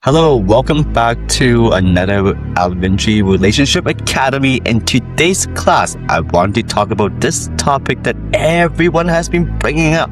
Hello, welcome back to another Alivinci Relationship Academy. In today's class, I want to talk about this topic that everyone has been bringing up,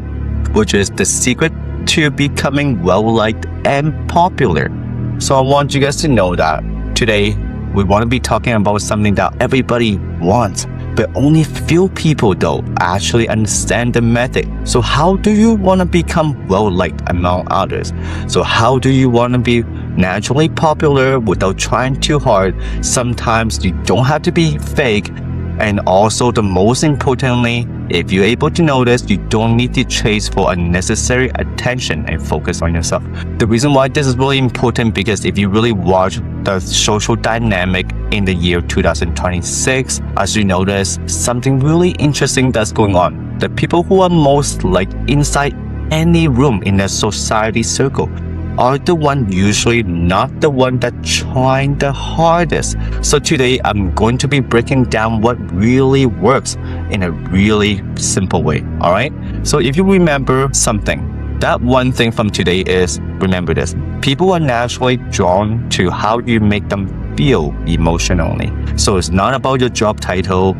which is the secret to becoming well-liked and popular. So I want you guys to know that today we want to be talking about something that everybody wants, but only few people though actually understand the method. So how do you want to become well-liked among others? So how do you want to be naturally popular without trying too hard? Sometimes you don't have to be fake. And also, the most importantly, if you're able to notice, you don't need to chase for unnecessary attention and focus on yourself. The reason why this is really important, because if you really watch the social dynamic in the year 2026, as you notice, something really interesting that's going on. The people who are most liked inside any room in a society circle are the one usually not the one that trying the hardest. So today I'm going to be breaking down what really works in a really simple way. All right. So if you remember something, that one thing from today is, remember this: people are naturally drawn to how you make them feel emotionally. So it's not about your job title,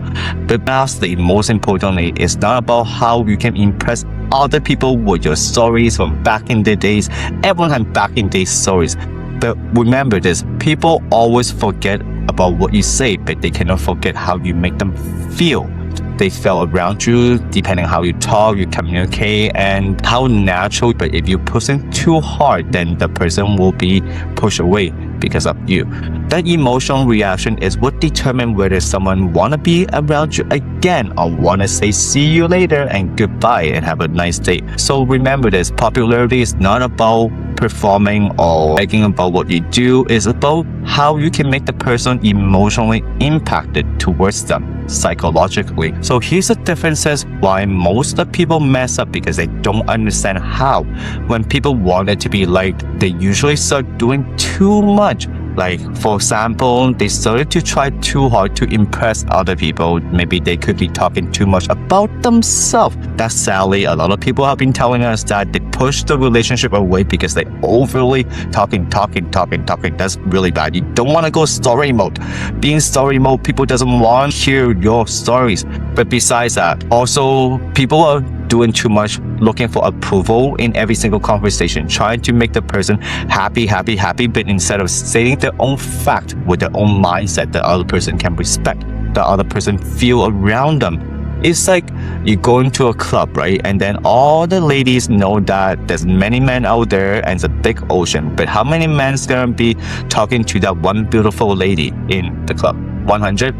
but lastly, most importantly, it's not about how you can impress other people with your stories from back in the days. Everyone has back in days stories. But remember this: people always forget about what you say, but they cannot forget how you make them feel. They feel around you, depending on how you talk, you communicate, and how natural. But if you push them too hard, then the person will be pushed away because of you. That emotional reaction is what determines whether someone want to be around you again or want to say see you later and goodbye and have a nice day. So remember this: popularity is not about performing or bragging about what you do. It's about how you can make the person emotionally impacted towards them psychologically. So here's the differences why most of the people mess up, because they don't understand how. When people wanted to be liked, they usually start doing too much. Like, for example, they started to try too hard to impress other people. Maybe they could be talking too much about themselves. That's sadly, a lot of people have been telling us that they push the relationship away because they overly talking. That's really bad. You don't want to go story mode. Being story mode, people doesn't want to hear your stories. But besides that, also people are doing too much, looking for approval in every single conversation, trying to make the person happy, but instead of stating their own fact with their own mindset, the other person can respect, the other person feel around them. It's like you go into a club, right? And then all the ladies know that there's many men out there and it's a big ocean. But how many men's gonna be talking to that one beautiful lady in the club? 100?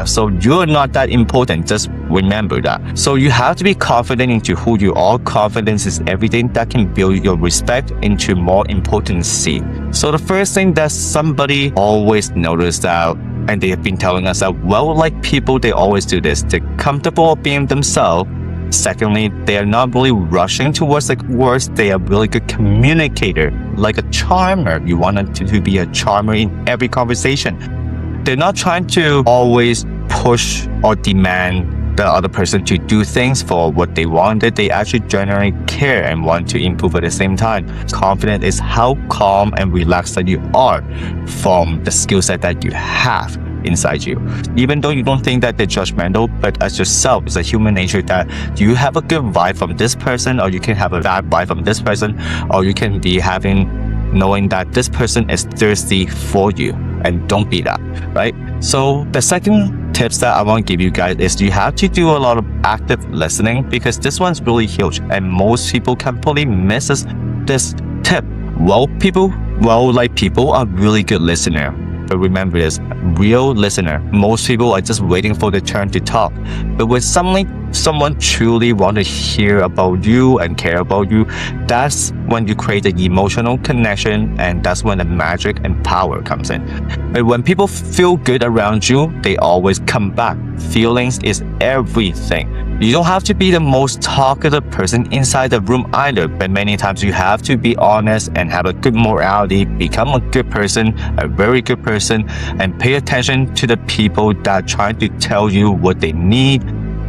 So you're not that important. Just remember that. So you have to be confident into who you are. Confidence is everything that can build your respect into more importancy. So the first thing that somebody always noticed that, and they have been telling us that, well, like people, they always do this. They're comfortable being themselves. Secondly, they are not really rushing towards the words. They are really good communicator, like a charmer. You want them to be a charmer in every conversation. They're not trying to always push or demand the other person to do things for what they wanted. They actually genuinely care and want to improve at the same time. Confident is how calm and relaxed that you are from the skill set that you have inside you. Even though you don't think that they're judgmental, but as yourself, it's a human nature that you have a good vibe from this person, or you can have a bad vibe from this person, or you can be knowing that this person is thirsty for you, and don't be that, right? So the second tips that I want to give you guys is you have to do a lot of active listening, because this one's really huge and most people completely misses this tip. Like people are really good listener. But remember this: real listener. Most people are just waiting for their turn to talk. But when someone truly want to hear about you and care about you, that's when you create the emotional connection, and that's when the magic and power comes in. But when people feel good around you, they always come back. Feelings is everything. You don't have to be the most talkative person inside the room either, but many times you have to be honest and have a good morality, become a good person, a very good person, and pay attention to the people that are trying to tell you what they need.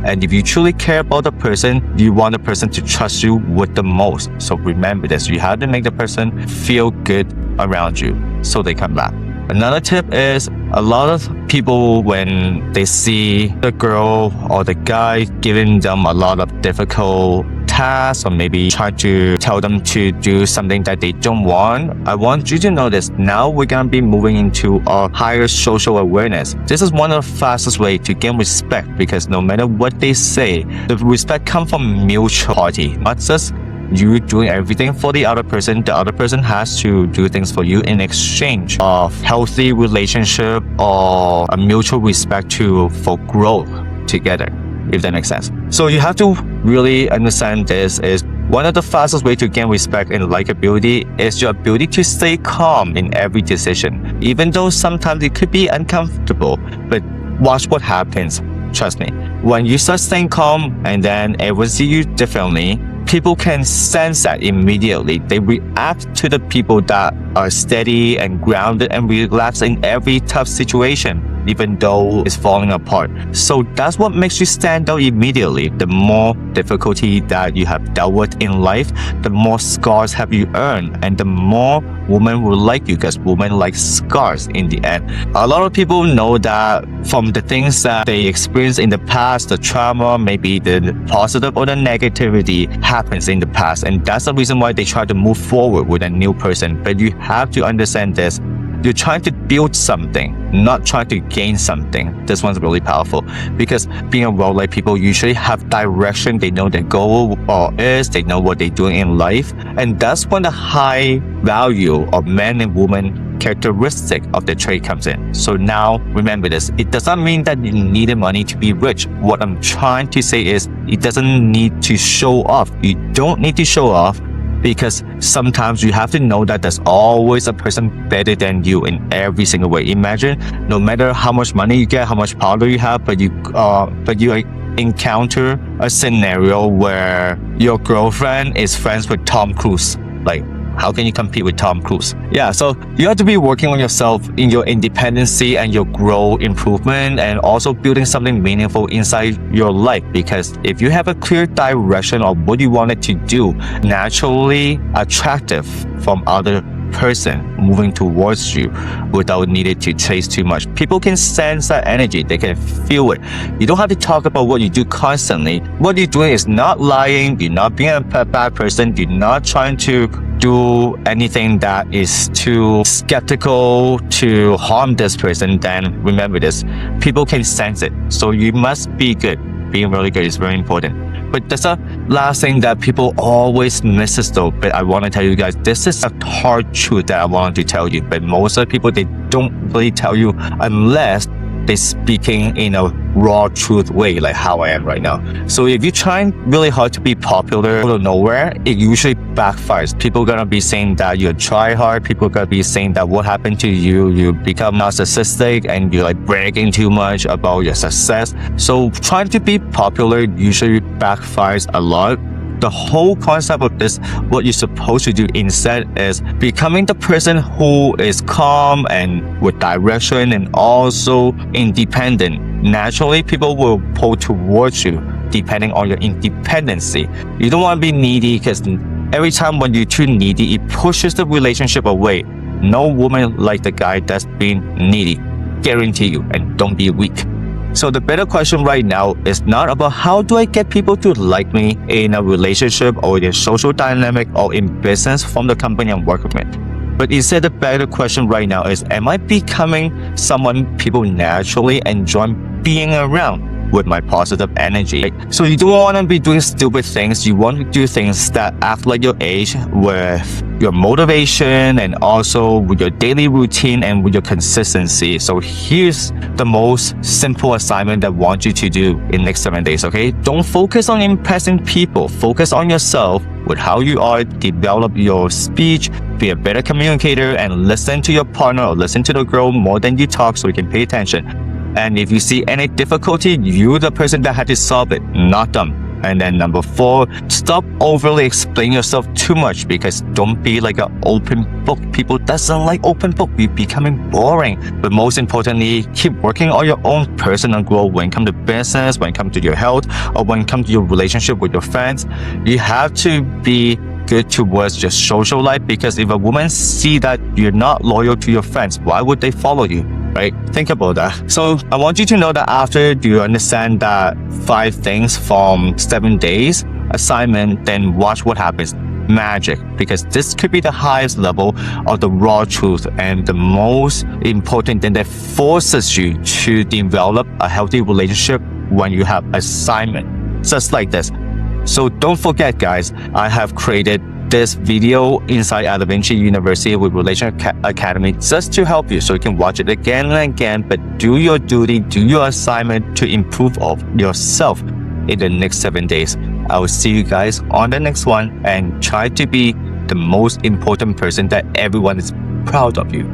And if you truly care about the person, you want the person to trust you with the most. So remember this: you have to make the person feel good around you so they come back. Another tip is a lot of people, when they see the girl or the guy giving them a lot of difficult tasks or maybe trying to tell them to do something that they don't want, I want you to know this. Now we're going to be moving into a higher social awareness. This is one of the fastest ways to gain respect, because no matter what they say, the respect comes from mutual party, not just you doing everything for the other person. The other person has to do things for you in exchange of healthy relationship or a mutual respect for growth together, if that makes sense. So you have to really understand this is one of the fastest ways to gain respect and likability is your ability to stay calm in every decision, even though sometimes it could be uncomfortable. But watch what happens. Trust me. When you start staying calm and then everyone see you differently, people can sense that immediately. They react to the people that are steady and grounded and relaxed in every tough situation, even though it's falling apart. So that's what makes you stand out immediately. The more difficulty that you have dealt with in life, the more scars have you earned, and the more women will like you, because women like scars in the end. A lot of people know that from the things that they experienced in the past, the trauma, maybe the positive or the negativity happens in the past, and that's the reason why they try to move forward with a new person. But you have to understand this. You're trying to build something, not trying to gain something. This one's really powerful, because being around like people usually have direction. They know their goal is, they know what they're doing in life. And that's when the high value of men and women characteristic of the trait comes in. So now remember this. It does not mean that you needed money to be rich. What I'm trying to say is it doesn't need to show off. You don't need to show off, because sometimes you have to know that there's always a person better than you in every single way. Imagine no matter how much money you get, how much power you have, but you encounter a scenario where your girlfriend is friends with Tom Cruise. Like, how can you compete with Tom Cruise? Yeah, so you have to be working on yourself in your independency and your growth improvement, and also building something meaningful inside your life. Because if you have a clear direction of what you wanted to do, naturally attractive from other person moving towards you without needing to chase too much. People can sense that energy. They can feel it. You don't have to talk about what you do constantly. What you're doing is not lying. You're not being a bad person. You're not trying to do anything that is too skeptical to harm this person. Then remember this. People can sense it. So you must be good. Being really good is very important. But that's the last thing that people always misses though. But I want to tell you guys, this is a hard truth that I want to tell you. But most of the people, they don't really tell you unless they're speaking in a raw truth way, like how I am right now. So if you're trying really hard to be popular out of nowhere, it usually backfires. People are gonna be saying that you try hard. People are gonna be saying that what happened to you, you become narcissistic and you're like bragging too much about your success. So trying to be popular usually backfires a lot. The whole concept of this, what you're supposed to do instead is becoming the person who is calm and with direction and also independent. Naturally, people will pull towards you depending on your independency. You don't want to be needy, because every time when you're too needy, it pushes the relationship away. No woman like the guy that's being needy. Guarantee you, and don't be weak. So the better question right now is not about how do I get people to like me in a relationship or in a social dynamic or in business from the company I'm working with. But instead, the better question right now is, am I becoming someone people naturally enjoy being around with my positive energy? So you don't want to be doing stupid things. You want to do things that act like your age, with your motivation and also with your daily routine and with your consistency. So here's the most simple assignment that I want you to do in the next 7 days, okay? Don't focus on impressing people. Focus on yourself with how you are. Develop your speech, be a better communicator, and listen to your partner or listen to the girl more than you talk, so you can pay attention. And if you see any difficulty, you're the person that had to solve it, not them. And then number 4, stop overly explaining yourself too much, because don't be like an open book. People doesn't like open book. You're becoming boring. But most importantly, keep working on your own personal growth when it comes to business, when it comes to your health, or when it comes to your relationship with your friends. You have to be good towards your social life, because if a woman see that you're not loyal to your friends, why would they follow you? Right? Think about that. So I want you to know that after you understand that 5 things from 7 days assignment, then watch what happens. Magic, because this could be the highest level of the raw truth and the most important thing that forces you to develop a healthy relationship when you have assignment, just like this. So don't forget, guys, I have created this video inside Alivinci University Relationship Academy just to help you, so you can watch it again and again, but do your duty, do your assignment to improve of yourself in the next 7 days. I will see you guys on the next one, and try to be the most important person that everyone is proud of you.